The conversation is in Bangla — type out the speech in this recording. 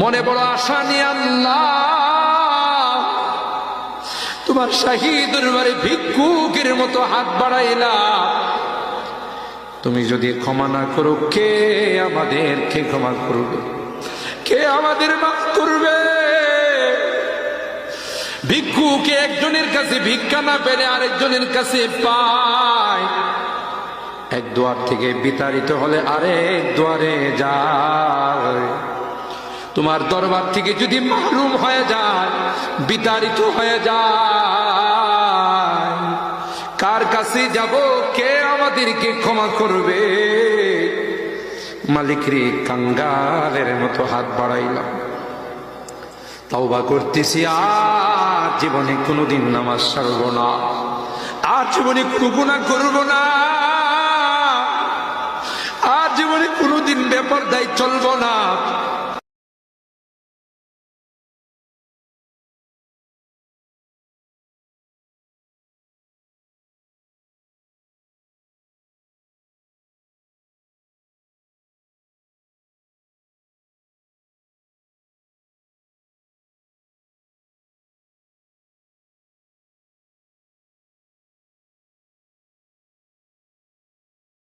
মনে বড় আশা নিয়ে আল্লাহ তোমার শাহী দরবারে ভিক্ষুকের মতো হাত বাড়াইলাম। তুমি যদি ক্ষমা না করো, কে আমাদেরকে ক্ষমা করবে? কে আমাদের মাফ করবে? ভিক্ষুকে একজনের কাছে ভিক্ষা না পেলে আরেকজনের কাছে পায়। এক দুয়ার থেকে বিতাড়িত হলে আরেক দুয়ারে যায়। তোমার দরবার থেকে যদি মাহরুম হয়ে যায়, বিতাড়িত হয়ে যায়, কার কাছে যাব? কে আমাদেরকে ক্ষমা করবে? মালিক রে, কাঙ্গালের মতো হাত বাড়াইলাম, তাওবা করতেছি, আর জীবনে কোনোদিন নামাজ ছাড়ব না, আর জীবনে কোনো গুনাহ করব না, আর জীবনে কোনোদিন বেপরদায় চলব না।